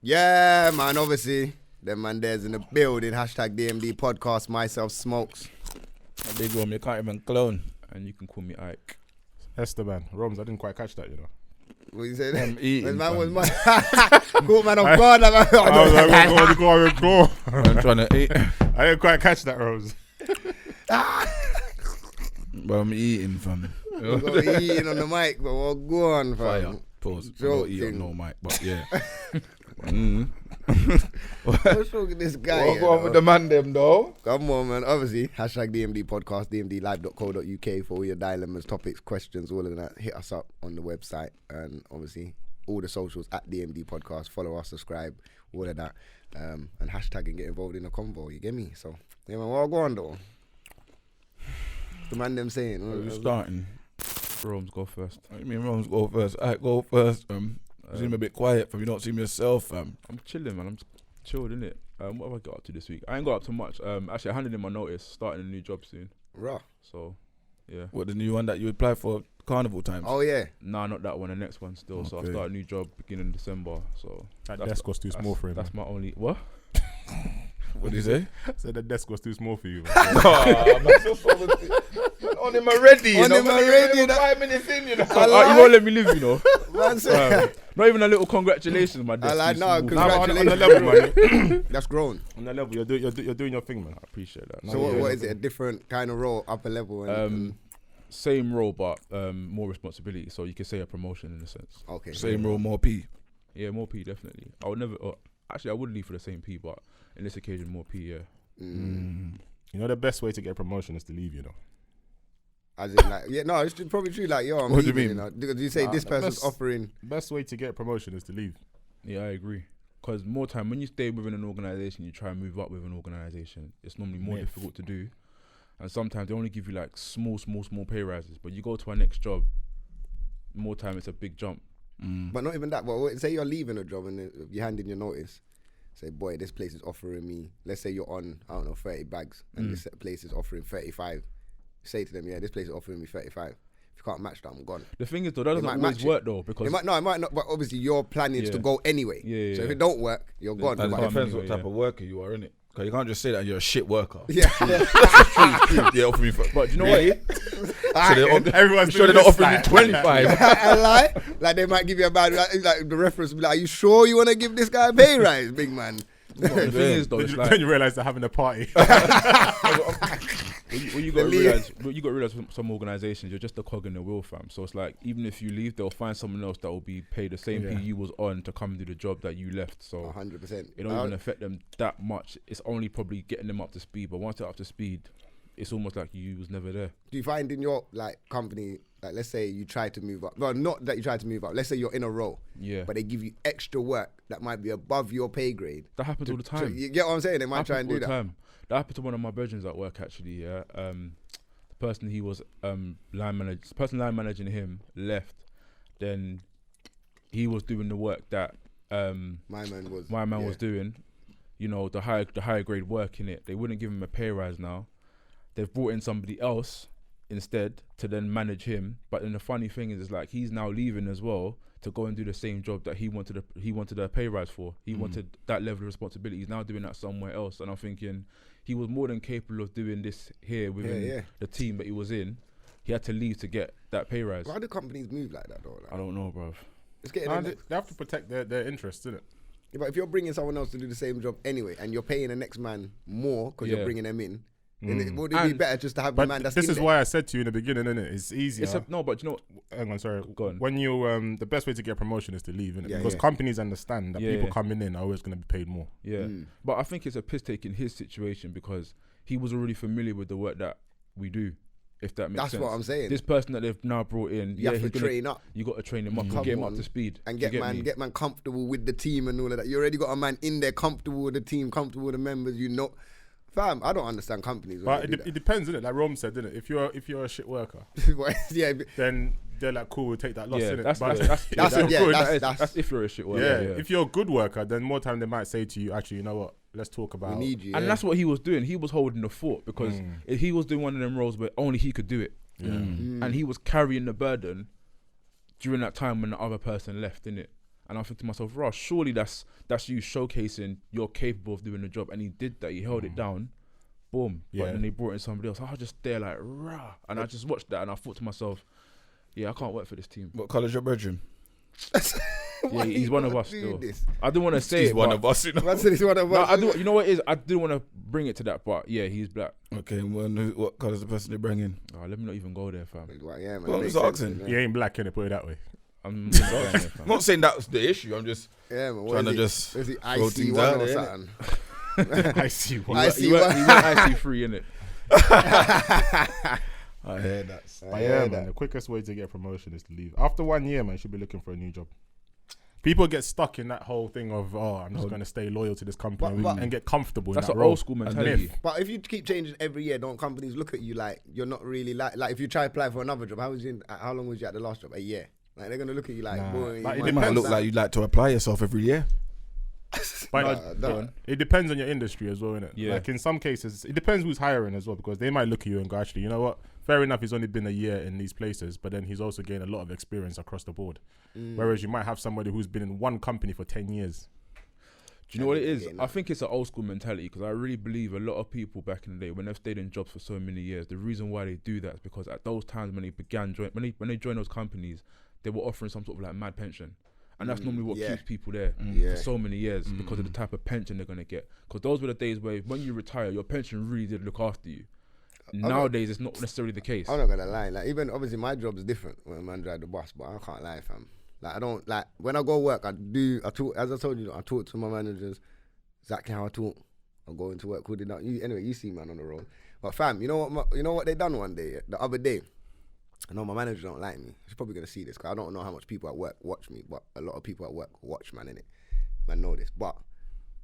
Yeah, man, obviously. Them man there's in the building. Hashtag DMD podcast, myself smokes. A big one, you can't even clone. And you can call me Ike. Esteban. Roms, I didn't quite catch that, you know. What you say there? I'm eating. Man was my cool man of God. I was like, go. I'm trying to eat. I didn't quite catch that, Rose. But I'm eating, fam. We're going to be eating on the mic, but we'll go on, fam. Fire. Pause. I'm not eating no mic, but yeah. What's wrong with this guy? What go on with the man them though? Come on, man. Obviously, hashtag DMD podcast, dmdlive.co.uk for all your dilemmas, topics, questions, all of that. Hit us up on the website and obviously all the socials at DMD podcast. Follow us, subscribe, all of that. And hashtag and get involved in the convo. You get me? So, yeah, man, what go on though? The man them saying. Who's starting? Rome's go first. What do you mean Rome's go first? I go first. You seem a bit quiet, fam. You don't seem yourself, fam. I'm chilling, man. I'm chilled, innit? What have I got up to this week? I ain't got up to much. Actually, I handed in my notice, starting a new job soon. Raw. So, yeah. What, the new one that you applied for carnival times? Oh, yeah. Nah, not that one. The next one still. Okay. So I start a new job beginning December. So that desk was too small for him. That's my only... What? What did you say? So the desk was too small for you. On him already. On him already. 5 minutes in, you know. You won't let me live, you know. Man, not even a little congratulations, my desk. I like, no, on congratulations. the level, man. That's grown. On the level, you're doing your thing, man. I appreciate that. So what is it? A different kind of role, upper level? And same role, but more responsibility. So you could say a promotion in a sense. Okay. Same role, more P. Yeah, more P, definitely. I would never... actually, I would leave for the same P, but in this occasion, more P, yeah. You know, the best way to get a promotion is to leave, you know. As in, like, yeah, no, it's probably true. Like, yo, I'm What do you leaving, mean? you know. Because you say this person's offering. Best way to get a promotion is to leave. Yeah, I agree. Because more time, when you stay within an organisation, you try and move up with an organisation, it's normally more difficult to do. And sometimes they only give you like small pay rises. But you go to our next job, more time it's a big jump. But not even that. But say you're leaving a job and you hand in your notice. Say, boy, this place is offering me, let's say you're on, I don't know, 30 bags. And this place is offering 35. Say to them, yeah, this place is offering me 35. If you can't match that, I'm gone. The thing is, though, that doesn't always work, though, because... It might not, but obviously your plan is to go anyway. Yeah. So if it don't work, you're gone. It But depends what type of worker you are, innit? Because you can't just say that you're a shit worker. yeah. Yeah, offer me for... But you know what? Everyone's sure they're not offering me 25. I lie. Like they might give you a bad, like the reference will be like, are you sure you want to give this guy a pay rise, big man? The thing is, though, it's like... Then you realise they're having a party. When you got to realize with some organisations, you're just a cog in the wheel, fam. So it's like, even if you leave, they'll find someone else that will be paid the same P you was on to come do the job that you left. So 100%. It don't even affect them that much. It's only probably getting them up to speed. But once they're up to speed, it's almost like you was never there. Do you find in your like company, like let's say you try to move up, well, not that you try to move up, let's say you're in a role, but they give you extra work that might be above your pay grade. That happens all the time. You get what I'm saying? They might try and do that. Time. That happened to one of my brethren at work, actually. Yeah, the person he was line managing him left. Then he was doing the work that my man was doing. You know, the higher grade work in it. They wouldn't give him a pay rise now. They've brought in somebody else instead to then manage him. But then the funny thing is like he's now leaving as well to go and do the same job that he wanted a pay rise for. He wanted that level of responsibility. He's now doing that somewhere else. And I'm thinking he was more than capable of doing this here within the team that he was in. He had to leave to get that pay rise. Why do companies move like that though? Like, I don't know, bruv. It's getting they have to protect their interests, innit? Yeah, but if you're bringing someone else to do the same job anyway, and you're paying the next man more because you're bringing them in, then would it be better just to have the man that's this in is there? why I said to you in the beginning, innit? It's easier. But you know... Hang on, sorry. Go on. When you, the best way to get a promotion is to leave, innit? Because companies understand that people coming in are always going to be paid more. Yeah. But I think it's a piss take in his situation because he was already familiar with the work that we do, if that makes sense. That's what I'm saying. This person that they've now brought in, you have to train up. You got to train him up and get him up to speed. And get man comfortable with the team and all of that. You already got a man in there comfortable with the team, comfortable with the members, you know. Fam, I don't understand companies. But it depends, innit? Like Rome said, innit? If you're a shit worker, then they're like, cool, we'll take that loss, innit? That's if you're a shit worker. Yeah. If you're a good worker, then more time they might say to you, actually, you know what? Let's talk about. We need you. And that's what he was doing. He was holding the fort because he was doing one of them roles where only he could do it. And he was carrying the burden during that time when the other person left, innit? And I'm thinking to myself, Ross, surely that's you showcasing you're capable of doing the job. And he did that. He held it down. Boom. But then they brought in somebody else. I was just there like, rah. And I just watched that and I thought to myself, yeah, I can't work for this team. What colour's your bedroom? Yeah, he's one of us still. I didn't want to say he's one of us, you know. He's one of us. You know what it is? I didn't want to bring it to that, but yeah, he's black. Okay, what colour's the person they bring in? Oh, let me not even go there, fam. Well, yeah, man. Well, I'm just asking. He ain't black, innit? Put it that way. I'm not going there, fam. I'm not saying that's the issue. I'm just trying to just is he throw things IC1 out or there, something? I see what. He went IC3, innit? I hear that. But yeah, man, the quickest way to get a promotion is to leave. After 1 year, man, you should be looking for a new job. People get stuck in that whole thing of, I'm just going to stay loyal to this company and get comfortable in that role. That's an old school mentality. But if you keep changing every year, don't companies look at you like you're not really like if you try to apply for another job, how long was you at the last job? A year. Like they're going to look at you like, boy. Like, It might look like you like to apply yourself every year. But it depends on your industry as well, innit? Yeah. Like in some cases, it depends who's hiring as well, because they might look at you and go, actually, you know what? Fair enough, he's only been a year in these places, but then he's also gained a lot of experience across the board. Whereas you might have somebody who's been in one company for 10 years. Do you know what it is? I think it's an old school mentality, because I really believe a lot of people back in the day, when they've stayed in jobs for so many years, the reason why they do that is because at those times when when they joined those companies, they were offering some sort of like mad pension. And that's normally what keeps people there for so many years, because of the type of pension they're going to get. Because those were the days where when you retire, your pension really did look after you. Nowadays, it's not necessarily the case. I'm not going to lie. Like, even obviously my job is different when a man drive the bus, but I can't lie, fam. Like, I don't, like, when I go work, I talk, as I told you, I talk to my managers exactly how I talk. I go into work, hooded up. Anyway, you see man on the road. But fam, you know what they done one day, the other day? I know my manager don't like me. She's probably going to see this, because I don't know how much people at work watch me, but a lot of people at work watch, man, innit? Man know this, but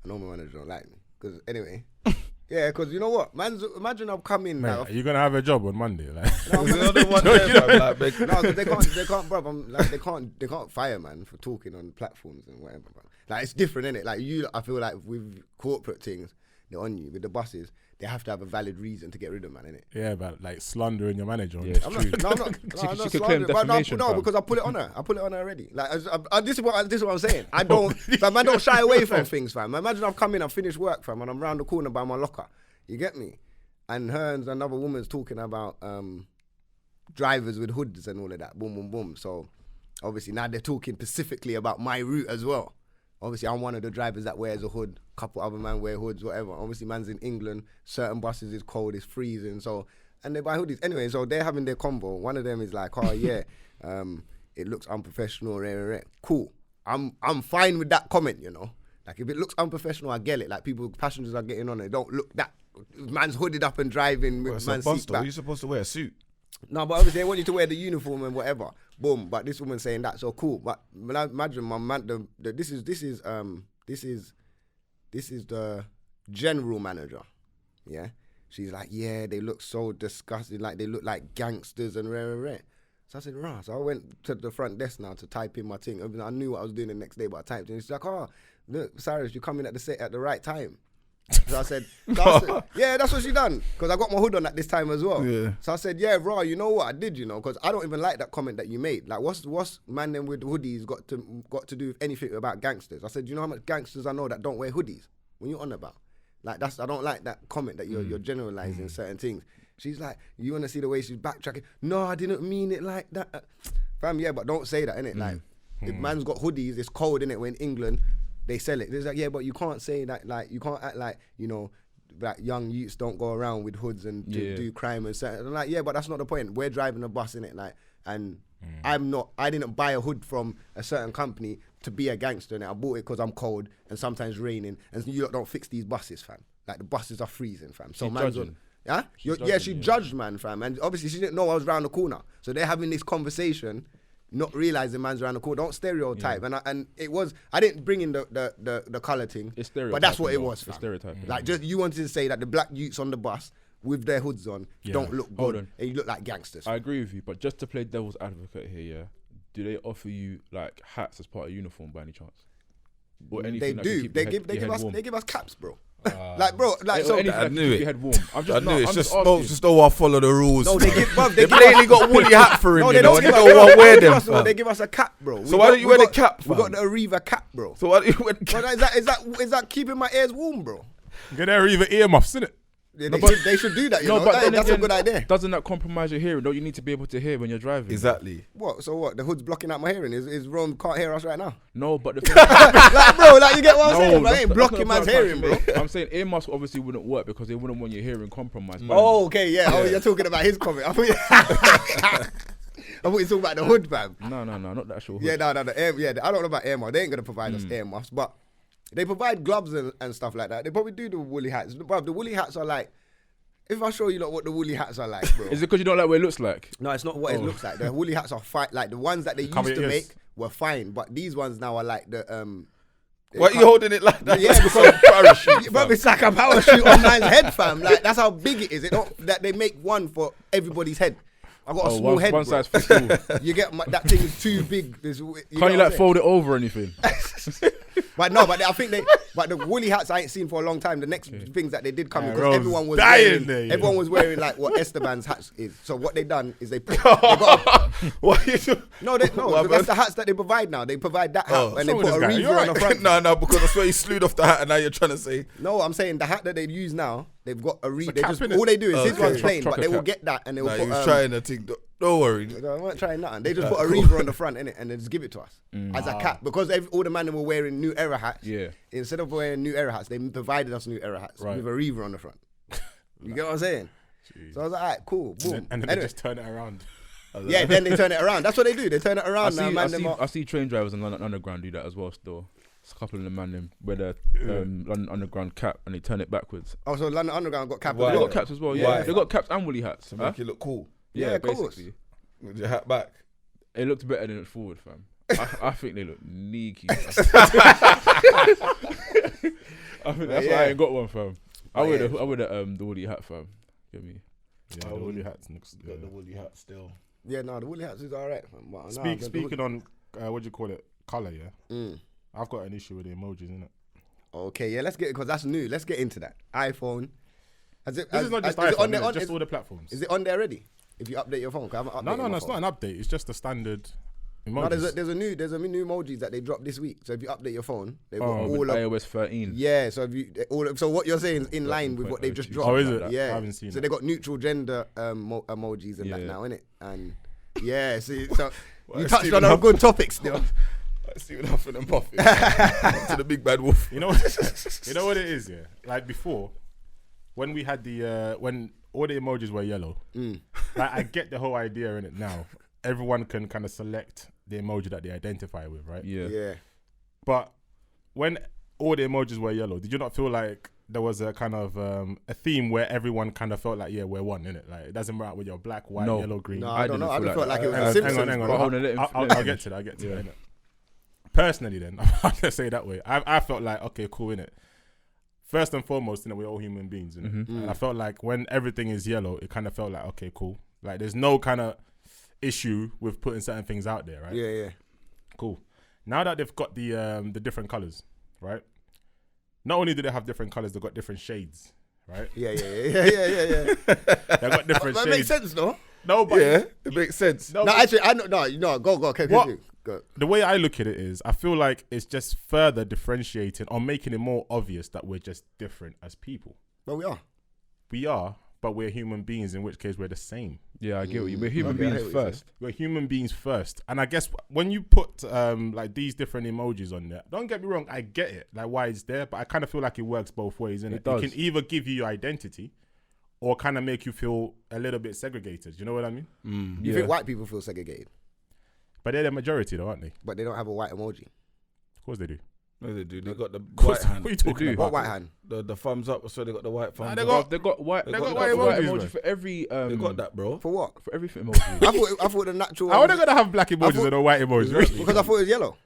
I know my manager don't like me. Because anyway, yeah, because you know what? Imagine I've come in now. Are you going to have a job on Monday? Like, No, because they can't, bro. They can't fire man for talking on platforms and whatever. Bro. Like, it's different, innit? Like I feel like with corporate things, they're on you. With the buses, they have to have a valid reason to get rid of man, innit? Yeah, but like slandering your manager. Yeah, it's I'm true. not She could claim defamation. No, because I put it on her. I put it on her already. Like this is what I'm saying. I don't, fam. I don't shy away from things, fam. Imagine I've come in, I've finished work, fam, and I'm round the corner by my locker. You get me? And her and another woman's talking about drivers with hoods and all of that. Boom, boom, boom. So obviously now they're talking specifically about my route as well. Obviously, I'm one of the drivers that wears a hood. Couple other man wear hoods, whatever. Obviously, man's in England. Certain buses is cold, it's freezing. So, and they buy hoodies. Anyway, so they're having their convo. One of them is like, oh yeah, it looks unprofessional. Cool. I'm fine with that comment, you know. Like if it looks unprofessional, I get it. Like passengers are getting on it. Don't look that. Man's hooded up and driving with man's seat back. You're supposed to wear a suit. No, but obviously they want you to wear the uniform and whatever. Boom. But this woman saying that, so cool. But imagine my man. This is the general manager. Yeah. She's like, yeah, they look so disgusting. Like they look like gangsters and rare. So I said, rah. So I went to the front desk now to type in my thing. I knew what I was doing the next day, but I typed in. She's like, oh, look, Cyrus, you come in at the right time. So I said, yeah, that's what she done. Because I got my hood on at this time as well. Yeah. So I said, yeah, raw, you know what I did, you know, because I don't even like that comment that you made. Like, what's man them with hoodies got to do with anything about gangsters? I said, you know how much gangsters I know that don't wear hoodies? When you on about? Like, I don't like that comment that you're generalizing certain things. She's like, you want to see the way she's backtracking? No, I didn't mean it like that. Fam, yeah, but don't say that, innit? Like, if man's got hoodies, it's cold, innit? We're in England. They sell it. It's like, yeah, but you can't say that, like, you can't act like, you know, that young youths don't go around with hoods and do crime and certain. I'm like, yeah, but that's not the point. We're driving a bus, innit? Like, and I didn't buy a hood from a certain company to be a gangster, and I bought it because I'm cold and sometimes raining, and you don't fix these buses, fam. Like, the buses are freezing, fam. So man's on. Yeah? She judged, man, fam. And obviously she didn't know I was around the corner. So they're having this conversation, not realizing man's around the corner. Don't stereotype. And it was, I didn't bring in the colour thing. It's stereotype. But that's what it was, fam. It's stereotype. Like, just you wanted to say that the black youths on the bus with their hoods on don't look good and you look like gangsters. I agree with you, but just to play devil's advocate here, yeah, do they offer you like hats as part of uniform by any chance? Or anything they do. They give us caps, bro. Like, bro, like, so anything I that knew keep it. your head warm. I'm I just knew not. it's I'm just asking. just don't want to follow the rules. no, they give, bruv, They blatantly got woolly hat for him. no, you they know, don't and give they us. don't want to wear They give them. us one, fam. they give us a cap, bro. So why don't you wear the cap, We got fam? the Arriva cap, bro. So why do you wear the But cap? is that keeping my ears warm, bro? Get there either earmuffs, innit? Yeah, they should do that. You No, know, but then that's a again, good idea. Doesn't that compromise your hearing? Don't you need to be able to hear when you're driving? Exactly. What? So what? The hood's blocking out my hearing. Is Rome can't hear us right now? No, but the thing Like, bro, like you get what I'm saying? Bro, I that's ain't not blocking the man's hearing, bro. I'm saying earmuffs obviously wouldn't work because they wouldn't want your hearing compromised. But Oh, okay, yeah. Oh, you're talking about his comment. I thought you were talking about the hood, fam. no, not the actual hood. Yeah, no, the air. Yeah, I don't know about air muffs. They ain't gonna provide us air muffs, but they provide gloves and stuff like that. They probably do the woolly hats. Bro, the woolly hats are like. If I show you what the woolly hats are like, bro. Is it because you don't like what it looks like? No, it's not what it looks like. The woolly hats are fine. Like the ones that they used Cover to your make ears. were fine, but these ones now are like the Why are you holding it like that? Yeah, Like because a parachute, bro, fam. it's like a parachute on man's head, fam. Like that's how big it is. It don't that they make one for everybody's head. I got a small head, one bro. size fits all. You get that thing is too big. Can't you like fold it over or anything? But no, but I think but the woolly hats I ain't seen for a long time. The next things that they did come Yeah, because Rose everyone was dying wearing, there, yeah. everyone was wearing like what Esteban's hats is. So what they done is they got What are you doing? no, that's the hats that they provide now. They provide that hat Oh. and they What's put wrong a with this guy? reaver You on the front. No, because I swear you slewed off the hat and now you're trying to say. No, I'm saying the hat that they use now, they've got a They cap, just innit? all they do is his Okay. one's plain, but Trucker they will cap. get that and they will Nah, put. he was trying to think. Don't worry. I weren't trying nothing. They just put a reaver on the front, innit, and then just give it to us as a cap because all the men were wearing New Era hats. Yeah. Instead of wearing New Era hats, they provided us New Era hats Right. with a reaver on the front. You get what I'm saying? So I was like, all right, cool, boom. And then they Anyway, just turn it around. yeah, then they turn it around. That's what they do. They turn it I around now, man. them up. see train drivers in London Underground do that as well still. It's a couple of them man them wear the London Underground cap and they turn it backwards. Oh, so London Underground got cap. Why? as They well. got caps as well, yeah. Why? They got caps and woolly hats. To Huh? make you look cool. Yeah, of course. basically. With your hat back. It looked better than it forward, fam. I think they look sneaky. I think that's why I ain't got one, fam. I wear the woolly hat, fam. Get me? Yeah, the woolly hats. Looks, yeah. Got the woolly hat still. Yeah, no, the woolly hats is alright. Speaking on, what do you call it? Colour, yeah? Mm. I've got an issue with the emojis, innit? Okay, yeah, let's get it because that's new. Let's get into that. iPhone. This is not just iPhone, innit? Just all the platforms. Is it on there already? If you update your phone, 'cause I haven't updated No, my it's phone. not an update. It's just the standard No, emojis. there's a new emojis that they dropped this week. So if you update your phone, they've got Oh, all with of iOS 13. yeah. So if you so what you're saying is in line with what they've just dropped. Oh, is it? Yeah. I haven't seen so it. they got neutral gender emojis and that Yeah. now, innit? And yeah, see, so you Well, touched Stephen on a Huff- good topic still. Let's see what huffing and puffing. To the big bad wolf. You know what it is, yeah? Like before, when we had when all the emojis were yellow, like I get the whole idea in it now. Everyone can kind of select the emoji that they identify with, right? Yeah. Yeah. But when all the emojis were yellow, did you not feel like there was a kind of a theme where everyone kind of felt like, yeah, we're one, innit? Like it doesn't matter whether you're black, white, No. yellow, green. No, I I don't didn't know. I feel just like felt like it was that. the Simpsons. Hang on. But hold on, let him I'll finish. get to that. Yeah. Innit? Personally, then, I'm gonna say it that way. I felt like, okay, cool, innit? First and foremost, we're all human beings, innit? And I felt like when everything is yellow, it kind of felt like, okay, cool. Like there's no kind of issue with putting certain things out there, right? Yeah. Cool. Now that they've got the different colors, right? Not only do they have different colors, they've got different shades, right? Yeah. They've got different That shades. makes sense, though. No, but Yeah, it makes sense. no, No, but actually, I know. No, go. Okay, What? go. the way I look at it is, I feel like it's just further differentiating or making it more obvious that we're just different as people. But we are. We are, but we're human beings, in which case we're the same. Yeah, I get what you. We're human Okay, I beings hear what you're first. We're human beings first. And I guess when you put like these different emojis on there, don't get me wrong, I get it, like why it's there, but I kind of feel like it works both ways, innit? It does. It can either give you your identity or kind of make you feel a little bit segregated. You know what I mean? You Yeah. think white people feel segregated, But they're the majority though, aren't they? but they don't have a white emoji? Of course they do. No, they do. They got the What white hand. are you talking do. about? What white hand? The thumbs up, so they got the white thumbs they up. got- They got white. they got got white white emojis, emoji bro. for every. They got that, bro. For what? For everything emoji. I thought the natural. How are they gonna have black emojis thought- and a white emoji? Because I thought it was yellow.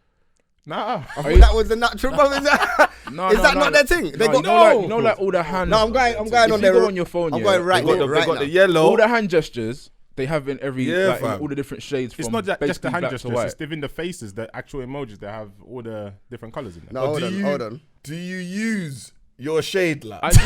Nah. I thought that was the natural. Is that No, is that not their thing? They got you know, like all the hand. No, I'm going If on you there. go on your phone, I'm yeah, going right They got now. the, Right they got now. the yellow. all the hand gestures they have in every Yeah, like, in fam. all the different shades. It's from not just the basically hand black to gestures, white. it's even the faces, the actual emojis that have all the different colours in them. No, hold on. Do you use You're a shade, lad. I do.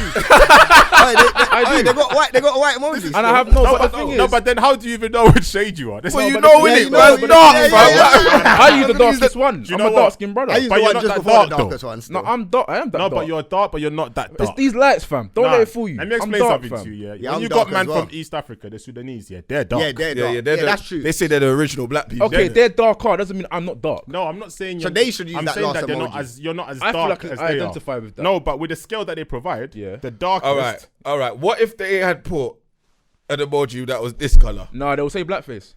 Hey, they got white emojis. And I have but the thing is, but then how do you even know which shade you are? Well, you know it, man. Dark, I use the darkest one. you I'm know a what? dark skinned brother. I use But the you're one not just that before the dark, darkest one. No, I'm dark. I am that No, dark. but you're dark, but you're not that dark. It's these lights, fam. Don't let it fool you. Let me I'm explain dark, something fam. to you. Yeah, When I'm you dark got man as well. from East Africa, the Sudanese, they're dark. Yeah, they're dark. they're That's true. They say they're the original black people. Okay, they're dark hard. Doesn't mean I'm not dark. No, I'm not saying. So they should use I'm that saying last that emoji. you're not as I feel dark like as I they identify are. with that. No, but with the scale that they provide, Yeah. the darkest. All right. What if they had put an emoji that was this color? No, they will say blackface.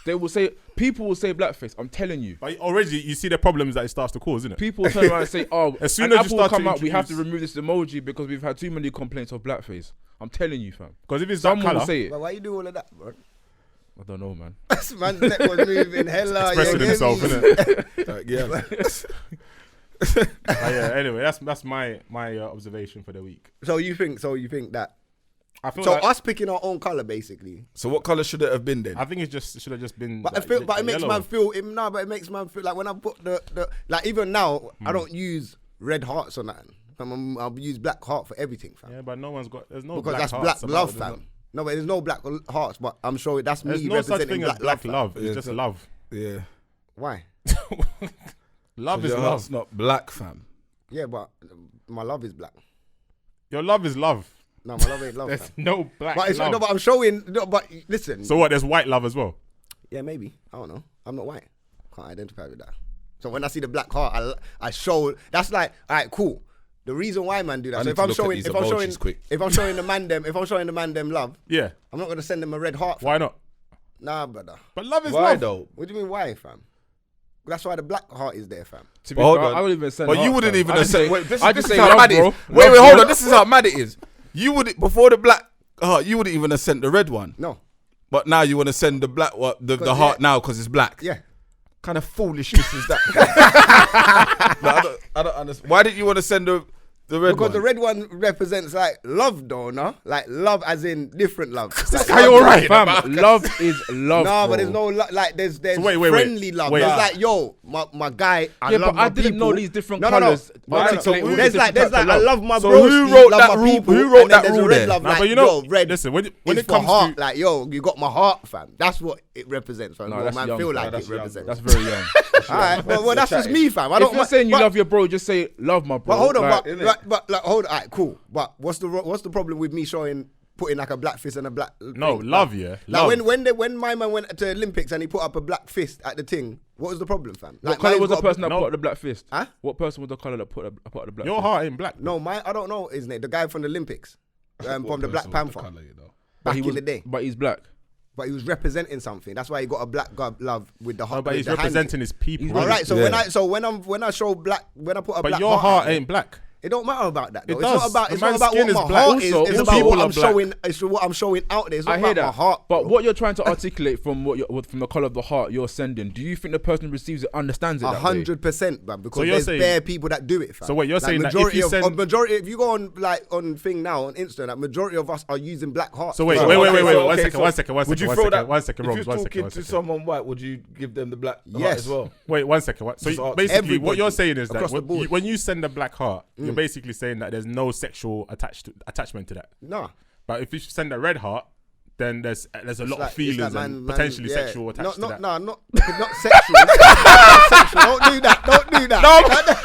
They will say, people will say blackface. I'm telling you. But already you see the problems that it starts to cause, isn't it? People turn around and say, oh, As soon and as you Apple start will to come out, we have to introduce- remove this emoji because we've had too many complaints of blackface. I'm telling you, fam. Because if it's that Someone will color, say it. But why you do all of that, bro? I don't know, man. This man's neck was moving hella. expressing you get himself, me? innit? Yeah. Yeah. Anyway, that's my observation for the week. So you think that? I feel So like us picking our own color, basically. So what color should it have been then? I think it should have just been. But like, I feel, but it makes yellow. man feel. But it makes man feel like when I put the like even now I don't use red hearts on that. I'll use black heart for everything, fam. Yeah, but no one's got. There's no Because black that's hearts black about love, it, fam. No, but there's no black hearts. But I'm sure that's There's me no such representing thing as black fam. love. It's Yeah, just so- love. Yeah. Why? Love is Your love. heart's not black, fam. Yeah, but my love is black. Your love is love. No, my love ain't love. There's Fam. no black But it's, love. no, but I'm showing. No, but listen. So what? There's white love as well. Yeah, maybe. I don't know. I'm not white. Can't identify with that. So when I see the black heart, I show. That's like, all right, cool. The reason why man do that. I So need if to I'm look at showing, these if I'm showing, emojis quick. if I'm showing the man them love, Yeah. I'm not gonna send them a red heart. Fam. Why not? Nah, brother. But love is Why love. though? What do you mean why, fam? That's why the black heart is there, fam. To be Hold fair, on. I would even send But you hearts, wouldn't fam. even I have just said. say- Wait, this I is just this say is how love, mad it bro. is. Wait, Love, hold bro. on. This is how mad it is. You would before the black heart. You wouldn't even have sent the red one. No. But now you want to send the black one, the heart now because it's black. Yeah. Kind of foolishness is that? No, I don't understand. Why didn't you want to send the red Because one? the red one represents like love, though, no? Like love as in different love. Like, guy love- alright? Fam, love is love. No, bro. but there's no like there's wait. friendly love. Wait. There's like yo, my guy. I Yeah, love but my I didn't people. know these different No, colours. No, no. Articulate all the There's different like types of I love. love my So bros. who wrote love that my rule- people, who wrote and then that there's a rule red there? love, Nah, like, but you know, yo, red. listen, when It's it for comes heart, to like yo, you got my heart, fam. That's what it represents, fam. No, Well, that's man, young, feel bro. like That's it young. represents. That's very young. All right, well, that's just me, fam. I don't. If you're saying you but- love your bro, just say love my bro. But hold on, Like, but like, hold on. All right, cool. But what's the problem with me putting like a black fist and a black? no thing, love, fam? yeah. Like Love. when my man went to Olympics and he put up a black fist at the thing, what was the problem, fam? What Like, colour mine's was the got a- person that no. put up the black fist? Huh? What person was the colour that put up the black Your fist? heart ain't black. No, I don't know his name. The guy from the Olympics, from the Black Panther, back he in was, the day. But he's black. But he was representing something. That's why he got a black glove with the No, heart. but he's with the hand. representing his people. He's All right, so Yeah. when I show black, when I put a But black your heart out, ain't black. it don't matter about that. Though. It It's does. not about. The It's not man's about skin what is my black. heart is. Also, It's people about what are I'm black. showing. It's what I'm showing out there. It's not I hear about my that. heart. But bro. what you're trying to articulate from from the colour of the heart you're sending, do you think the person who receives it understands it? 100%, man. Because So you're there's saying- bare people that do it, fam. So wait, you're saying that if majority you of send- majority, if you go on thing now on Insta, that majority of us are using black hearts. So wait, Bro, wait. Okay, so- One okay, second. so One second. Would you One throw second. that? One second. If Roms, you're one talking second. to someone white, would you give them the black heart Yes. as well? Wait, 1 second. So Just ask basically, everybody what you're saying is that across the board. when you send a black heart, you're basically saying that there's no sexual attachment to that. Nah. But if you send a red heart, then there's a lot It's of like feelings man- and man- potentially yeah. sexual attached to that. No, not sexual. Not sexual. Don't do that. Don't do that.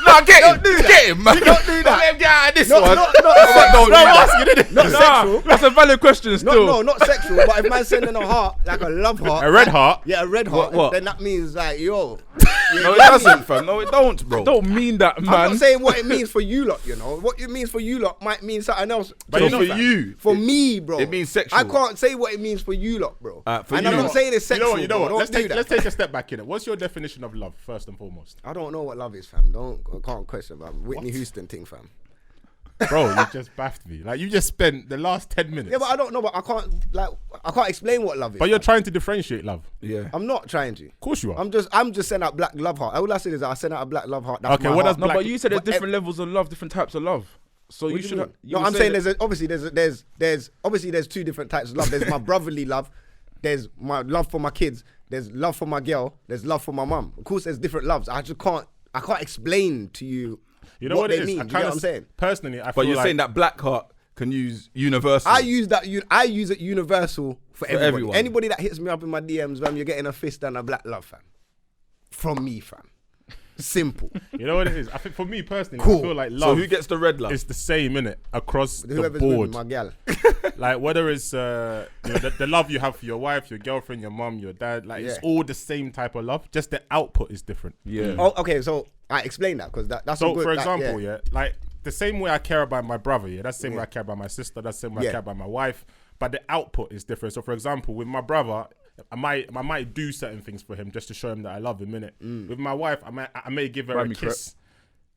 No, get him. Don't do that. Get him, man. Don't do that. Let him get out of this Not one. sexual. Don't do No, I'm that. asking, innit? Not sexual. That's a valid question still. No, not sexual. But if man's sending a heart, like a love heart, A red like- heart? yeah, a red heart, What? then that means like, yo. No, it doesn't, fam. No, it don't, bro. Don't mean that, I'm man. not saying what it means for you lot, you know. What it means for you lot might mean something else. But to you me, know, fam. for you, For me, bro. it means sexual. I can't say what it means for you lot, bro. For and you. I'm not saying it's sexual. You know what? Bro. Let's Don't do that. let's take a step back in it. What's your definition of love, first and foremost? I don't know what love is, fam. I can't question, fam. Whitney Houston thing, fam. Bro, you just baffed me. Like you just spent the last 10 minutes. Yeah, but I don't know. But I can't explain what love is. But you're fam. trying to differentiate love. Yeah. I'm not trying to. Of course you are. I'm just sending out black love heart. All I said is that I send out a black love heart. That's Okay, my what heart. does No, black- but you said there's But different levels of love, different types of love. So What you do should. mean? You No, would I'm say saying that- there's obviously there's two different types of love. There's my brotherly love. There's my love for my kids. There's love for my girl. There's love for my mum. Of course, there's different loves. I can't explain to you You know what what they it is? mean. I Do you get what I'm saying? Personally, I feel But you're like saying that Blackheart can use universal. I use it universal for everybody. everyone. Anybody that hits me up in my DMs, fam, you're getting a fist and a black love, fam. From me, fam. Simple. You know what it is? I think for me personally, Cool. I feel like So love who gets the red love? is the same, innit? Across the Whoever's with me, board. my gal. Like whether it's the love you have for your wife, your girlfriend, your mum, your dad, like it's Yeah. all the same type of love. Just the output is different. Yeah. Oh, okay, so I explain that because that's So a good, for like, example, like the same way I care about my brother, that's the same way I care about my sister, that's the same way I Yeah. care about my wife, but the output is different. So for example, with my brother, I might do certain things for him just to show him that I love him, innit? With my wife, I may give her Buy a me kiss.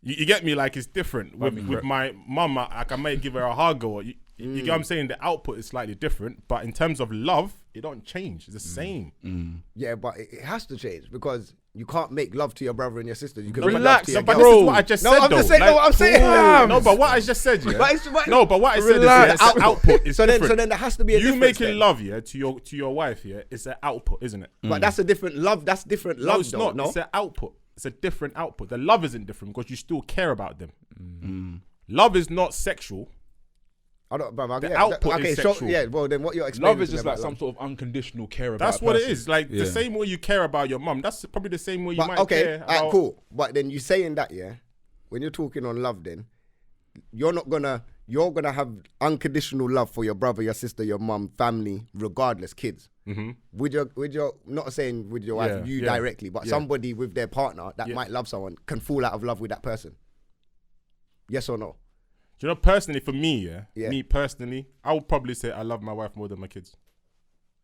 You get me? Like it's different. With my mum, I may give her a hug or you get what I'm saying? The output is slightly different, but in terms of love, it don't change. It's the same. Yeah, but it has to change because you can't make love to your brother and your sister. You can Relax, make love to but your this girl. is what I just No, said. I'm though. just saying. No, I'm saying. No, but what I just said, yeah. But No, but what I said Relax. is the output is so different. then there has to be a you difference. making then. love, to your wife, it's an output, isn't it? But that's a different love. That's different No, love. it's though, not. No, It's an output. It's a different output. The love isn't different because you still care about them. Love is not sexual. I don't. But The output is sexual. Yeah. Well, then what you're explaining? Love is to me just like about some love. sort of unconditional care about. That's a what it person. is. Like Yeah. the same way you care about your mum. That's probably the same way you But might okay, care alright, about. cool. But then you saying that, yeah, when you're talking on love, then you're gonna have unconditional love for your brother, your sister, your mum, family, regardless, kids. With your not saying with your wife, Yeah, yeah, directly, but yeah. somebody with their partner that Yeah. might love someone can fall out of love with that person. Yes or no? Do you know, personally, for me, Yeah. me personally, I would probably say I love my wife more than my kids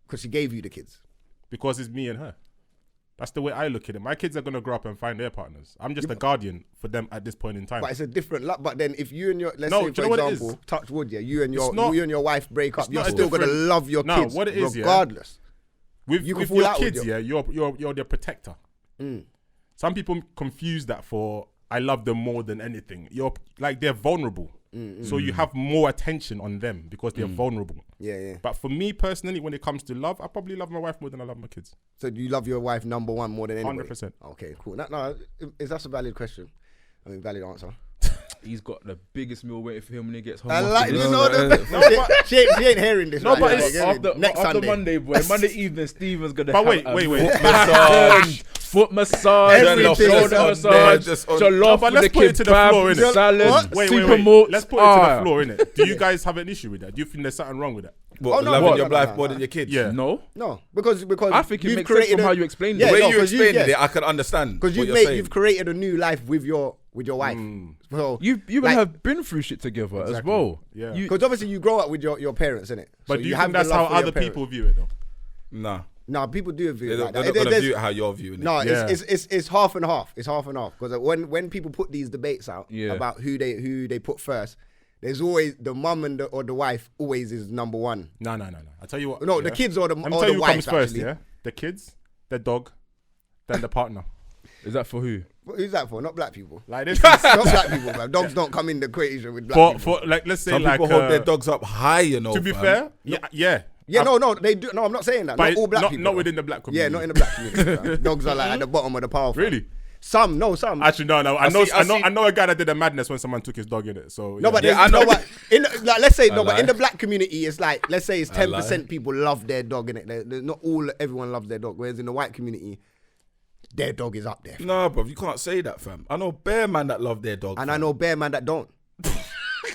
Because she gave you the kids. because it's me and her. That's the way I look at it. My kids are gonna grow up and find their partners. I'm just a guardian for them at this point in time. But it's a different love. But then if you and your let's No, say do you know for what it example, is? touch wood, yeah, you and It's not- your wife break up, it's you're not a still gonna different- love your No, kids what it is, yeah. regardless. With You can with fall your out with kids, you're their protector. Some people confuse that for I love them more than anything. You're like they're vulnerable, so you have more attention on them because they're vulnerable. Yeah. But for me personally, when it comes to love, I probably love my wife more than I love my kids. So do you love your wife number one more than anybody? 100%. Okay, cool. No, is that a valid question? I mean, valid answer. He's got the biggest meal waiting for him when he gets home. I after like, this. you know, she ain't hearing this. No, right but now, it's like, After Sunday. Monday, boy. Monday evening, Steven's gonna But have wait. foot massage, Everything shoulder is on massage, just on- jollof No, but with let's the put it to the kebab, floor, innit? salad, What? Wait. super malts. Let's put it to the Ah. floor, innit? Do you guys have an issue with that? Do you think there's something wrong with that? What, Oh, no, loving what? your No, wife no, more no. than your kids? Yeah. No, No, because I think it you've makes sense created from a- how you explained Yeah, it. The way no, you 'cause explained yeah. it, I could understand. Because what you're saying. you've created a new life with your wife. So You like- have been through shit together as well. Yeah. You- because obviously you grow up with your parents, innit? But So do you have think the that's love how for your other parents. people view it though? Nah. No, people do view it They're like not that. going to There's- view it how you're viewing it. No, Yeah. it's half and half. It's half and half because when people put these debates out Yeah. about who they put first, there's always the mum and or the wife always is number one. No. I tell you what. No, the kids or the Let or me tell the you who wife comes first. actually. Yeah, the kids, the dog, then the partner. Is that for who? Who's that for? Not black people. Like this. Not black people, man. Dogs don't come in the equation with black people. for like let's say Some like people hold their dogs up high, you know. to be fam. fair, yeah. Yeah, no, they do. No, I'm not saying that. But Not all black not- people. not though. within the black Yeah, community. not in the black community. fam. Dogs are like at the bottom of the pile. fam. Really? Some. Actually, no. I see- know a guy that did a madness when someone took his dog in it. So No, but Yeah, there's- I know. no, but in like let's say no, but lie. in the black community, it's like let's say it's I lie. 10% people love their dog in it. There's not everyone loves their dog. Whereas in the white community, their dog is up there. Nah, bro, you can't say that, fam. I know bare man that love their dog. And fam. I know bare man that don't.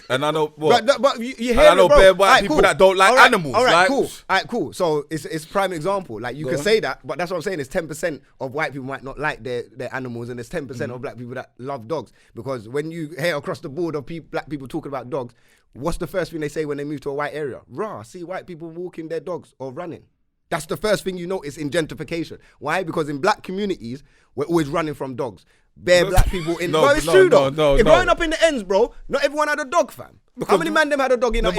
And I know what? But you hear And I know it, bro. bare white Alright, people cool. that don't like Alright, animals. All right, like, cool. All right, cool. So it's prime example. Like you can say that, but that's what I'm saying. Is 10% of white people might not like their animals, and there's 10% of black people that love dogs. Because when you hear across the board of black people talking about dogs, what's the first thing they say when they move to a white area? Rah, see white people walking their dogs or running. That's the first thing you notice in gentrification. Why? Because in black communities, we're always running from dogs. Bare black people in. No, No, it's no, true no, though. no, If no. growing up in the ends, bro, not everyone had a dog, fam. How many man them had a dog in our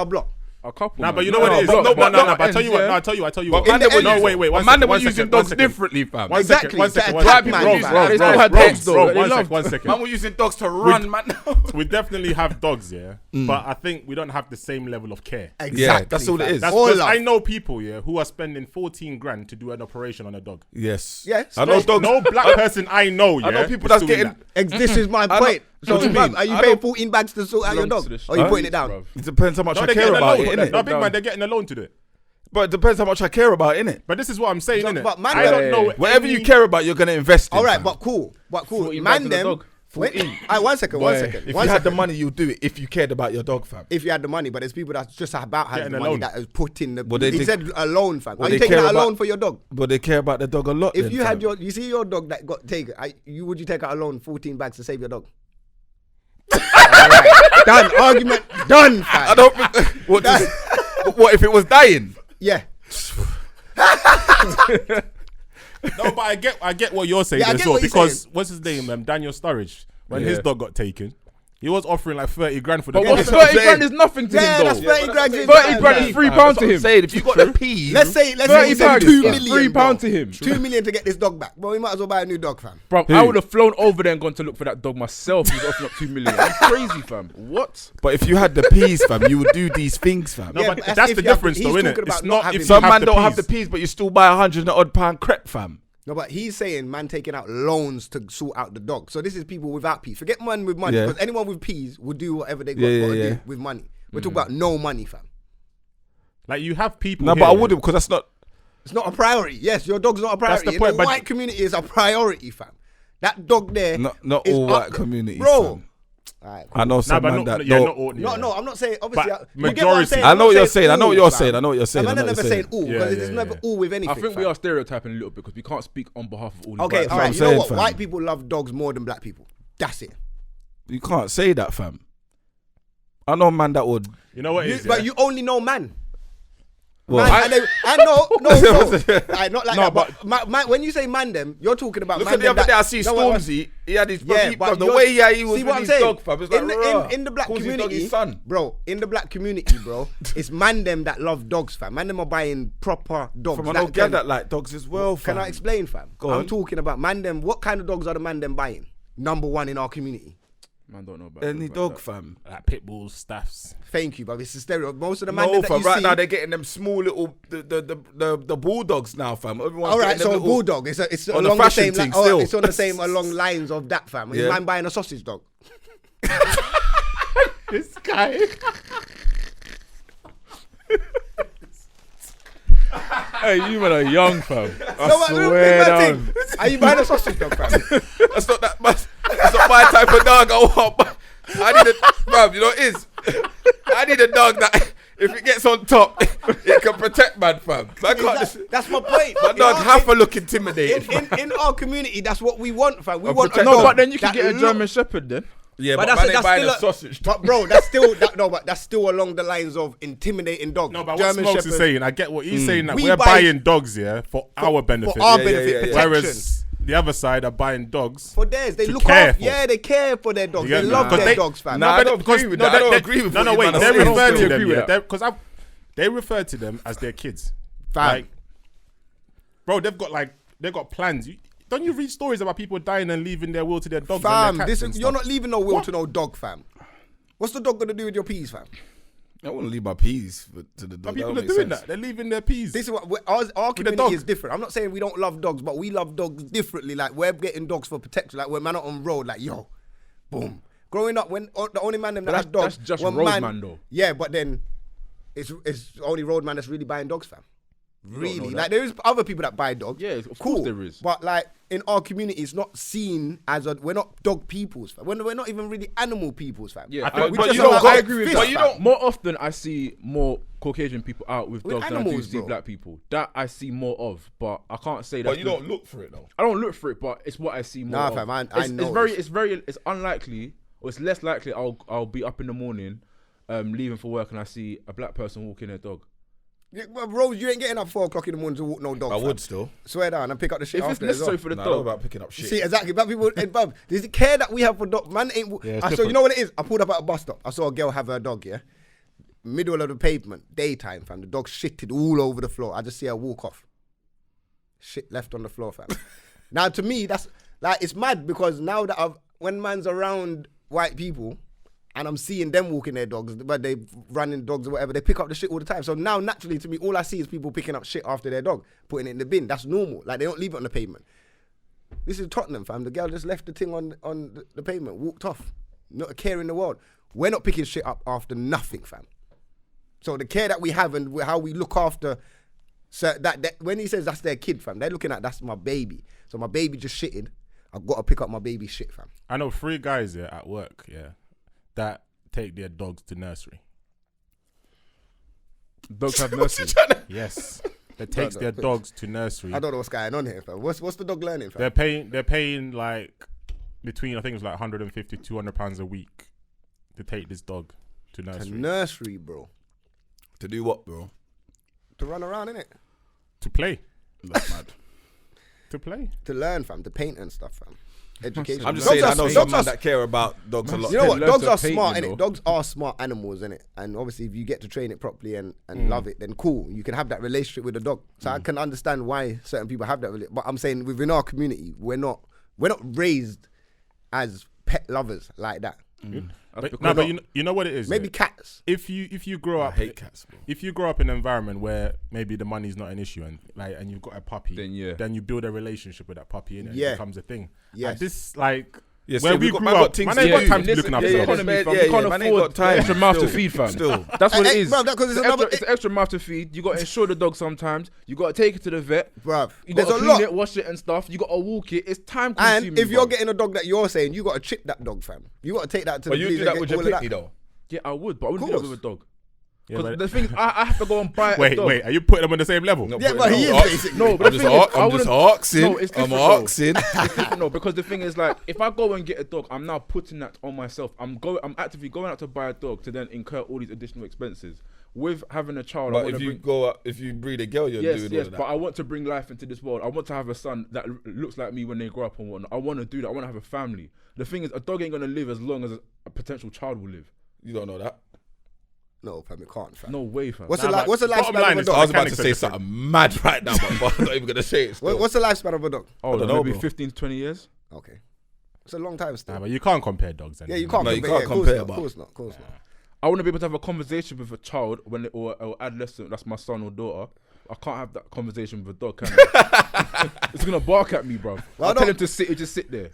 block? A couple. Nah, man. but you know what it is. No, but I tell you what. No, I tell you what. Man, No, wait. Man, they were using dogs differently, fam. One second. Black man, They still had dogs, though. They loved- One second. Man were using dogs to run, man. We definitely have dogs, yeah. But I think we don't have the same level of care. Exactly. Yeah, that's all it fam. is. That's All because love. I know people, yeah, who are spending 14 grand to do an operation on a dog. Yes. Yes. I know dogs. No black person I know, yeah. I know people is that's doing getting. that. This is my point. So, What do you mean? are you I paying don't- 14 bags to sort out your Belongs dog? to the Or are you streets, putting it down? bruv. It depends how much No, I they're care getting a about loan. it, No, innit? big man, they're getting a loan to do it. But it depends how much I care about it, innit? But this is what I'm saying, innit? but man, I don't know. Whatever you care about, you're gonna invest in. All right, fam. but cool. 14 Man, bags of the them. dog. Wait, 14. one second. If you had the money, you'd do it. If you cared about your dog, fam. If you had the money, but there's people that's just about having Getting the a money loan. that is put in the. Well, they he did- said a loan, fam. well, Are you they taking care out a about- loan for your dog? But they care about the dog a lot. If then, you had fam. you see your dog that got taken, would you take out a loan 14 bags to save your dog? Done. Argument done, fam. I don't think. What if it was dying? Yeah. No, but I get what you're saying Yeah, I as get well. what you're Because saying. what's his name? Daniel Sturridge. When Yeah. his dog got taken, he was offering like 30 grand for the But dog. what's that's what I'm 30 grand saying. is nothing to Yeah, him, that's though. 30 grand. 30 grand is £3 to him. Saying if you got the peas, Let's say 30 he said bags 2 is million. £3 bro. to him. 2 million to get this dog back. Bro, we might as well buy a new dog, fam. Bro, I would have flown over there and gone to look for that dog myself. He's offering up 2 million. That's crazy, fam. What? But if you had the peas, fam, you would do these things, fam. No, Yeah, but but that's if the you have difference, the- though, he's innit? talking It's about not not having- if Some you man have don't have peas. the peas, but you still buy £100 crepe, fam. No, but he's saying man taking out loans to sort out the dog. So this is people without peas. Forget man with money. Yeah. Because anyone with peas will do whatever they got Yeah, to yeah. do with money. We're talking about no money, fam. Like you have people. No, here, but I wouldn't because that's not. It's not a priority. Yes, your dog's not a priority. the In point, the but- white community is a priority, fam. That dog there. Not is all up white there. communities, Bro. fam. Alright, I know Nah, some but man that yeah, don't. not all. No, yeah. no, I'm not saying. Obviously, But you get what I'm majority- saying? I I'm know not what you're saying saying. I know all, what you're fam. saying. I know what you're saying. I'm I know never what you're saying saying. all Yeah, because yeah, it's never yeah. all with anything. I think we fam. are stereotyping a little bit because we can't speak on behalf of all these Okay, white all right. I'm You know saying, what? fam. White people love dogs more than black people. That's it. You can't say that, fam. I know man that would. You know what it is? But yeah? you only know man. Well, Man, I know, no, Alright, not like No, that. But when you say man, them, you're talking about Look man. at the other them day, I that- see No, what- Stormzy. He had his Yeah, bro, but the you're- way he was see with what I'm his saying? dog, fam. It's like, in the black calls his dog community, his son. bro. In the black community, bro, it's man them that love dogs, fam. Man them are buying proper dogs. From I that know girl can- that like dogs as well, fam. Can I explain, fam? Go I'm on. talking about man them. What kind of dogs are the man them buying? Number one in our community. Man, don't know about Any dogs like dog, that. fam. like pit bulls, staffs. Thank you, but it's a stereo. Most of the man No, them that fam. you Right see. now they're getting them small little the bulldogs now, fam. Everyone's All right, getting so them a little- bulldog. It's on the along the fashion same. thing Like, still. it's on the same along lines of that, fam. Is Yeah. man buying a sausage dog? This guy. Hey, you man are young, fam. I No, but swear big man down. thing. Are you buying a sausage dog, fam? That's not that. That's not my type of dog. I want. I need a, bruv, you know what it is? I need a dog that if it gets on top, it can protect man, fam. I can't just. That's my point. My dog In our- have to look intimidating. in our community, that's what we want, fam. We A want a protect- dog. No, but then you can that get a look- German Shepherd then. Yeah, But but that's man ain't buying a still sausage. But bro, that's still but that's still along the lines of intimidating dogs. No, but what German Smokes is Shepherd, saying, I get what he's saying. That We we're buy- buying dogs, yeah, for our benefit. for our Yeah, benefit, yeah, yeah. protection. Whereas the other side are buying dogs. For theirs, they to look care after. for. Yeah, they care for their dogs. You They get me? love 'Cause their they- dogs, fam. Nah, I don't agree with that. I don't agree with No, what no, you wait. man are They saying. refer I to don't them, agree with yeah, because they refer to them as their kids. Fam. Like, bro, they've got plans. Don't you read stories about people dying and leaving their will to their dogs? Fam, and their cats and you're stuff? not leaving no will What? to no dog, fam. What's the dog gonna do with your peas, fam? I want to leave my peas to the dog. But people That are don't doing make sense. that. They're leaving their peas. This is what our community dog. is different. I'm not saying we don't love dogs, but we love dogs differently. Like we're getting dogs for protection. Like when man are on road, like yo, boom. Growing up, when the only man them that But had dogs, that's just when road man, though. Yeah, but then it's only road man that's really buying dogs, fam. Really, know that. like there is other people that buy dogs. Yeah, of cool. course there is. But like in our community, it's not seen as we're not dog peoples, fam. We're not even really animal peoples, fam. Yeah, think- We but just you don't allow go- like I agree with fish, that. but you fam. don't- More often, I see more Caucasian people out with With dogs than I do animals, see bro. black people. That I see more of, but I can't say that. But you don't look for it though. I don't look for it, but it's what I see more. Nah, of. fam, I It's know it's unlikely, or it's less likely. I'll be up in the morning, leaving for work, and I see a black person walking their dog. Yeah, but Rose, you ain't getting up 4 o'clock in the morning to walk no dog. I fam. would still. Swear down and pick up the shit If it's after as necessary well. for the Nah, I know dog, about picking up shit. See, exactly. Black people, and bruv, there's the care that we have for dog. Man ain't. Yeah, it's I saw. You different. know what it is? I pulled up at a bus stop. I saw a girl have her dog. Yeah, middle of the pavement, daytime, fam. The dog shitted all over the floor. I just see her walk off. Shit left on the floor, fam. Now, to me, that's like, it's mad because now that when man's around white people and I'm seeing them walking their dogs, but they running dogs or whatever, they pick up the shit all the time. So now, naturally, to me, all I see is people picking up shit after their dog, putting it in the bin. That's normal. Like, they don't leave it on the pavement. This is Tottenham, fam. The girl just left the thing on the pavement, walked off. Not a care in the world. We're not picking shit up after nothing, fam. So the care that we have and how we look after, so that when he says that's their kid, fam, they're looking at that's my baby. So my baby just shitted. I've got to pick up my baby shit, fam. I know 3 guys at work, that take their dogs to nursery. Dogs have nursery. Yes. They takes their dogs to nursery. I don't know what's going on here, fam. What's the dog learning, fam? They're paying like between, I think it's like 150, 200 pounds a week to take this dog to nursery. To nursery, bro. To do what, bro? To run around, innit? To play. That's mad. To play. To learn, fam. To paint and stuff, fam. Education. I'm just saying, I know some man that care about dogs a lot. You know what? Dogs are paint, smart, you innit? know. Dogs are smart animals, innit? And obviously, if you get to train it properly and love it, then cool. You can have that relationship with the dog. So I can understand why certain people have that relationship. But I'm saying within our community, we're not raised as pet lovers like that. But you know what it is. Maybe cats. If you grow up, I hate cats, bro. If you grow up in an environment where maybe the money's not an issue and you've got a puppy, then you build a relationship with that puppy, and it becomes a thing. Yes. And this like. Yes, where we grew up, man ain't got time to looking after You dogs. can't afford extra mouth to feed, fam. Still. That's what it is. Bruv, It's extra mouth to feed. You got to insure the dog sometimes. You got to take it to the vet. Bruv, You got there's to a clean lot. it, wash it and stuff. You got to walk it. It's time consuming. And if you're bruv. getting a dog that you're saying, you got to chip that dog, fam. You got to take that to But the you police do and that get with your all of that. pitney, though. Yeah, I would, but I wouldn't do that with a dog. Yeah, Because but- the thing is, I have to go and buy a dog. Wait, are you putting them on the same level? No, Yeah, but he is basically. No, but I'm the just thing is, I I'm wouldn't. just asking. No, it's I'm different, though. asking. It's different, no, because the thing is, like, if I go and get a dog, I'm now putting that on myself. I'm actively going out to buy a dog to then incur all these additional expenses. With having a child, I But wanna if you bring, go up, if you breed a girl, you're doing all of that. but I want to bring life into this world. I want to have a son that looks like me when they grow up and whatnot. I want to do that. I want to have a family. The thing is, a dog ain't gonna live as long as a potential child will live. You don't know that. No, fam, it can't, fam. No way, fam. What's Nah, the but lifespan bottom of line a is dog? I was about to mechanics say are something mad right now, but I'm not even gonna say it. Still. What's the lifespan of a dog? Oh, don't know, maybe bro. 15 to 20 years. Okay. It's a long time still. Nah, but you can't compare dogs. Yeah, you can't No, you compare. can't Yeah, compare, Of but- course not. Of course not. I want to be able to have a conversation with a child or adolescent, that's my son or daughter. I can't have that conversation with a dog, can I? It's gonna bark at me, bro. Well, I'll tell him to sit, just sit there.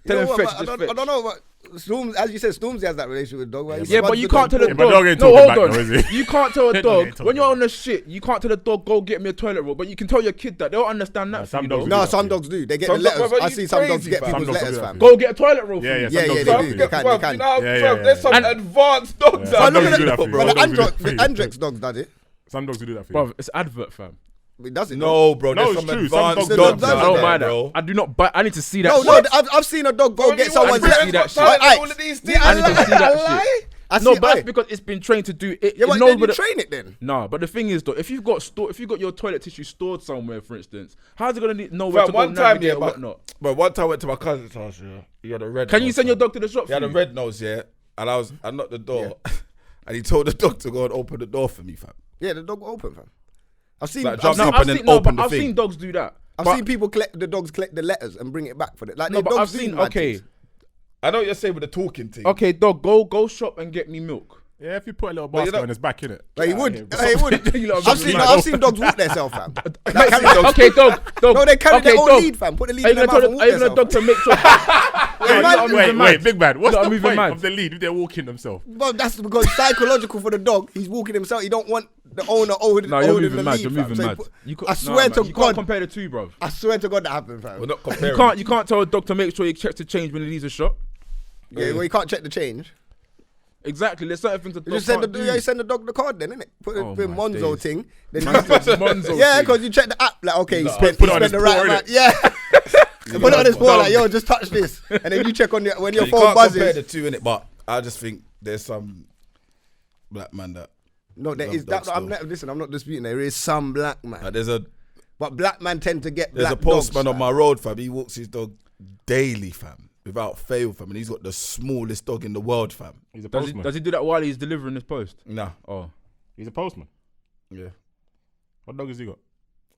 Tell him fetch, just fetch. I don't know, but Storms, as you said, Stormzy has that relationship with dog. Right? Yeah, but you can't tell a Yeah, dog. but dog ain't No, talking hold back on. though, is he? You can't tell a Dog dog ain't talking when you're back. on the shit. You can't tell a dog go get me a toilet roll, but you can tell your kid that. They'll understand that. some for you, dogs though. do No, that some for you. dogs do. They get Some the dogs- letters. but I you see some dogs crazy, get fam. people's Some dogs letters, do that fam. for you. Go get a toilet roll. Yeah, for yeah, me. some dogs yeah, do that they for do. you. They can, Bruv, they can. you know, Yeah, bruv, yeah, there's some And- advanced dogs Yeah, out some dogs there. do that for you. But the Some dogs do that for you. Andrex dogs does it. Some dogs do that for you. Bro, it's advert, fam. It does it. No, bro, No, there's it's some true. Some advanced dogs dogs do that. I out don't there, mind bro. that. I do not. But I need to see that. No, shit. I've seen a dog go Bro, get you someone's want to see that Brent's shit. got time Right, and all of these things. I need to see that shit. I No, see- but that's aye. because it's been trained to do it. Yeah, but knows then you what it- train it then. Nah, but the thing is though, if you've got your toilet tissue stored somewhere, for instance, how's it gonna know where Fam, to go one time, navigate yeah, or but whatnot? one time I went to my cousin's house, yeah. He had a red Can nose, you send your fam. dog to the shop? He had for a me? red nose, yeah. And I knocked the door. And he told the dog to go and open the door for me, fam. Yeah, the dog will open, fam. I've seen. Like, I've jump seen- up and then open the I've thing. seen dogs do that. I've But- seen people collect the letters and bring it back for it. Like No, the but I've dogs do seen. mad Okay, things. I know what you're saying with the talking thing. okay, dog, go shop and get me milk. Yeah, if you put a little But you basket know- on his back, innit? Like he would. here, He would. You lot are I've seen. mad. I've seen dogs walk themselves, fam. Okay, dog. No, they carry their Okay, own dog. lead, fam. Put the lead Are in you their mouth and gonna walk tell a dog themselves. to make sure? Wait, big man. What's You lot the are moving point mad. of the lead if they're walking themselves? Well, that's because psychological for the dog. He's walking himself. He don't want the owner holding No, you're the moving mad. lead, You're fam. moving So he mad. put- You I swear to you God. can't compare the two, bro. I swear to God that happened, fam. We're not comparing. You can't tell a dog to make sure he checks the change when he leaves a shop. Yeah, well, you can't check the change. Exactly. There's certain things a You dog just send can't the do. you send the dog the card then, innit? Put Oh it with my Monzo days. thing. Then Monzo yeah, thing. because you check the app like okay, he Nah, spent put it on the his right paw, amount. innit? Yeah. Put it on his paw Dog. like yo, just touch this, and then you check on when your You phone can't compare buzzes. the two in it, but I just think there's some black man that No, there love is that. dogs Listen, I'm not disputing. There is some black man, there's a but black man tend to get. there's a black postman dogs, on my road, fam. He walks his dog daily, fam. without fail, fam. And he's got the smallest dog in the world, fam. He's a Does postman. he do that while he's delivering his post? Nah. Oh. He's a postman. Yeah. What dog has he got?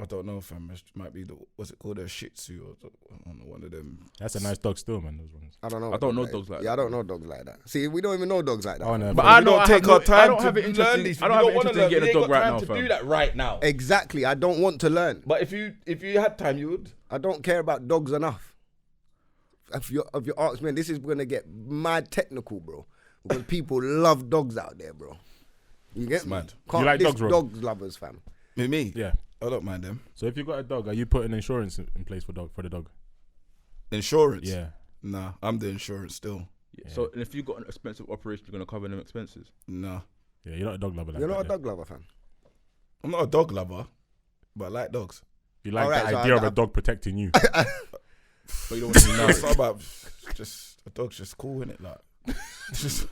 I don't know, fam. It might be what's it called, a Shih Tzu or I don't know, one of them. That's a nice dog still, man. Those ones. I don't know. I don't know dogs like that. Yeah, I don't know dogs like that. See, we don't even know dogs like that. Oh, no, But bro. I We don't don't take take our time I don't have to an interest learn in- these. I don't have an wanna interest in getting a You ain't dog right got now, time to fam. do that right now. Exactly. I don't want to learn. But if you had time, you would. I don't care about dogs enough. If you ask me, this is gonna get mad technical, bro. Because people love dogs out there, bro. You get It's me? mad. Can't You like diss dogs, Rob? dogs lovers, fam. Me? Yeah. I don't mind them. So if you got a dog, are you putting insurance in place for the dog? Insurance? Yeah. Nah, I'm the insurance still. Yeah. So and if you got an expensive operation, you're gonna cover them expenses. Nah. Yeah, you're not a dog lover. Like You're that, not a yeah. dog lover, fam. I'm not a dog lover, but I like dogs. You like Alright, the so idea of I- a dog protecting you. But you don't want to No, it's not about just a dog's just cool, innit? Like it's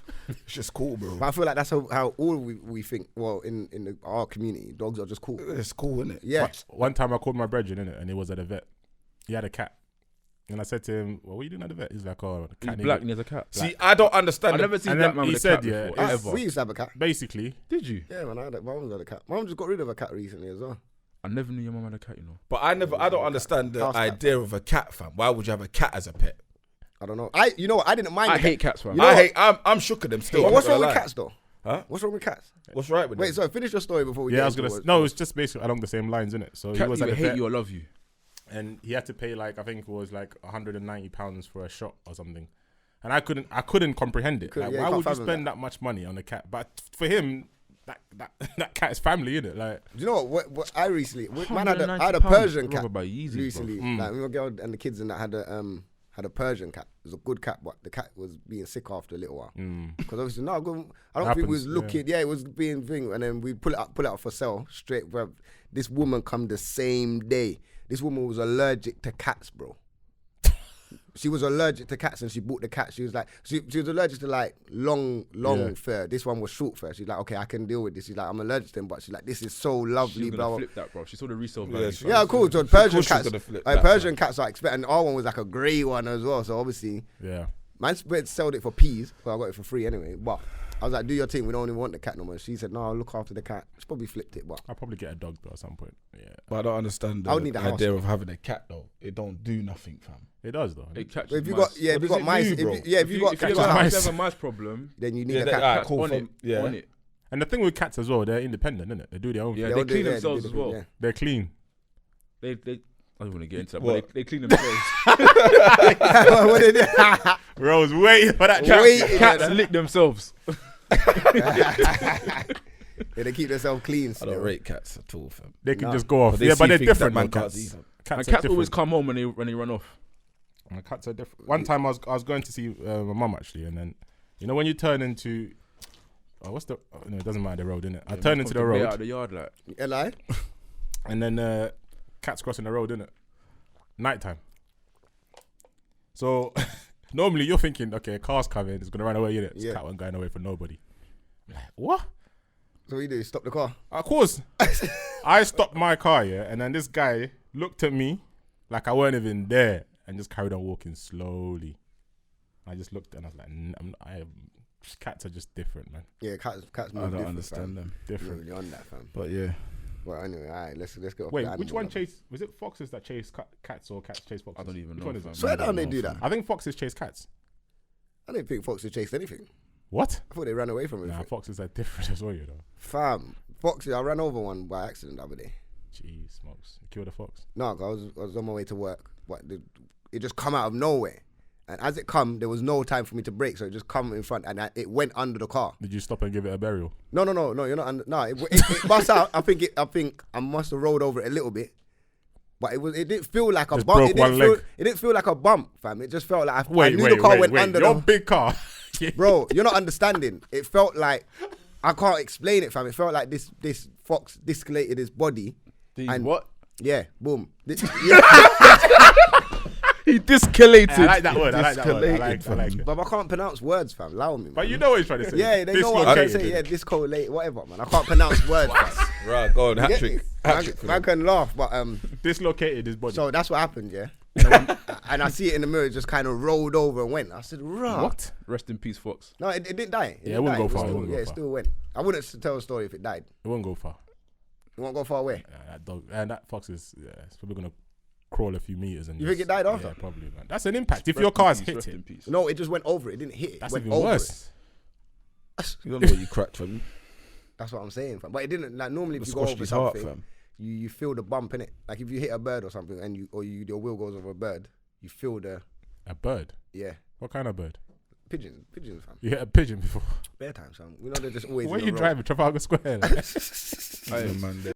just cool, bro. But I feel like that's how all we think. Well, in our community, dogs are just cool. It's cool, innit? Yeah. One time I called my brethren, innit, and he was at a vet. He had a cat. And I said to him, well, what are you doing at the vet? He's like, oh, the He's cat black needed-" and he has a cat. See, I don't understand. I've never seen and that then man he with a said, cat yeah, before, it's- ever. We used to have a cat. Basically, Did you? Yeah, man. My mum had a cat. My mum just got rid of a cat recently as well. I never knew your mum had a cat, you know. But I don't understand the House cat. idea of a cat, fam. Why would you have a cat as a pet? I don't know. You know what? I didn't mind. I the hate cat. cats, fam. You know what? I'm shook at them still. But I'm what's not wrong gonna with lie. cats though? Huh? What's wrong with cats? What's right with Wait, them? so finish your story before we yeah, get I was into gonna. what- No, it's just basically along the same lines, innit? So he Cats was at either a hate vet, you or love you. and he had to pay like I think it was like £190 for a shot or something, and I couldn't comprehend it. Couldn't- Like, yeah, why you would you can't fathom spend that much money on a cat? But for him, that cat is family, innit? Like, Do you know what I recently? Man, I had a £190 Persian brother, cat by Yeezys, recently. bro. Like my girl and the kids and that had a Persian cat. It was a good cat, but the cat was being sick after a little while. Because obviously, I don't think we was Happens, looking. Yeah, it was being thing, and then we pull it up for sale straight. Bruv. This woman come the same day. This woman was allergic to cats, bro. She was allergic to cats, and she bought the cat. She was like, she was allergic to like long Yeah. fur. This one was short fur. She's like, okay, I can deal with this. She's like, I'm allergic to them, but she's like, this is so lovely, She's blah gonna blah. flip that, bro. She saw the resale Yeah, value. she- fam. Yeah, cool. So Of Persian course she's cats, gonna flip that, Persian cats are expected, and our one was like a grey one as well. So obviously, yeah. man sold it for peas. Well, I got it for free anyway. But I was like, do your thing. We don't even want the cat no more. She said, no, I'll look after the cat. She probably flipped it, but I'll probably get a dog though at some point. Yeah, But I don't understand I would need the a house, idea though. of having a cat though. It don't do nothing, fam. it does though. It catches if you mice. got, yeah, if you What got does it mice, do, bro? if you got if cats you in the have house, a mice problem, then you need Yeah, a that- cat. alright, cats cool, on fam. it. Yeah. On it. And the thing with cats as well, they're independent, innit? They do their own Yeah, thing. They'll they clean do- yeah, themselves they as do, well. yeah. They're clean. They I don't want to get into that, What? but they clean themselves. What they do? Rose, wait for that Wait. cat. Cats lick themselves. Yeah, they keep themselves clean. I Still. don't rate cats at all, fam. They can Nah. just go off. But they Yeah, but see they're things that different, man man. can't Cats. see. Cats And are cats always different. come home when they run off. And cats are different. One time I was going to see my mum actually, and then you know when you turn into no, it doesn't matter the road, innit? I turn into the Out road, of the yard, like. Eli? and then cats crossing the road, innit? Nighttime. So normally you're thinking, okay, a car's coming, it's gonna run away, innit? This Yeah. cat wasn't going away from nobody. I'm like, what? So what you do? Stop the car. Of course. I stopped my car, yeah, and then this guy looked at me like I weren't even there and just carried on walking slowly. I just looked and I was like, cats are just different, man. Yeah, cats I move don't different, understand fam. them. You're Different. really on that, fam. But yeah. Well, anyway, all right, let's get off Wait, the which animal one level. chase? Was it foxes that chase cats or cats chase foxes? I don't even Which know, one is fam. it? Swear I don't down they know, do fam. that. I think foxes chase cats. I didn't think foxes chased anything. What? I thought they ran away from Nah, everything. foxes are different as well, you know. Fam, foxes, I ran over one by accident the other day. Jeez, smokes. You killed a fox. No, 'cause I was on my way to work. It just come out of nowhere. And as it come, there was no time for me to brake, so it just come in front, and it went under the car. Did you stop and give it a burial? No, you're not under. No, it bust out. I think I must have rolled over it a little bit, but it didn't feel like a Just bump. broke one leg. It didn't feel like a bump, fam. It just felt like I Wait, knew the car went wait. under Your the. big car. Bro, you're not understanding. It felt like I can't explain it, fam. It felt like this fox discolated his body. And what? Yeah, boom. He discalated. I like that word. I like it. But I can't pronounce words, fam. Allow me, man. But you know what he's trying to say. Yeah, they know what I'm trying to say. Dislocated. Yeah, discolate, whatever, man. I can't pronounce words, fam. Right, go on, hat Get me? trick. Hat trick for Man them. can laugh, but Dislocated his body. so that's what happened, yeah. And I see it in the mirror, it just kind of rolled over and went. I said, "Rah." What? Rest in peace, Fox. No, it didn't die. Yeah, it wouldn't go far. It still went. I wouldn't tell a story if it died. It won't go far. It won't go far away. That dog and that fox is it's probably gonna crawl a few meters. And You think it died after? Yeah, probably, man. That's an impact. If Rest your in car's peace, hit rest it, in peace. No, it just went over it. It didn't hit it. that's It went even over worse. You don't know what you cracked, fam. That's what I'm saying, fam. But it didn't. Like normally, if The you go squashed over his heart, something, fam. you feel the bump in it. Like if you hit a bird or something, and your wheel goes over a bird, you feel the A bird? What kind of bird? pigeons, fam. You hit a pigeon before. Bear time, fam. We know they're just always. Where in you a row. driving? Trafalgar Square. Like? Hey, man.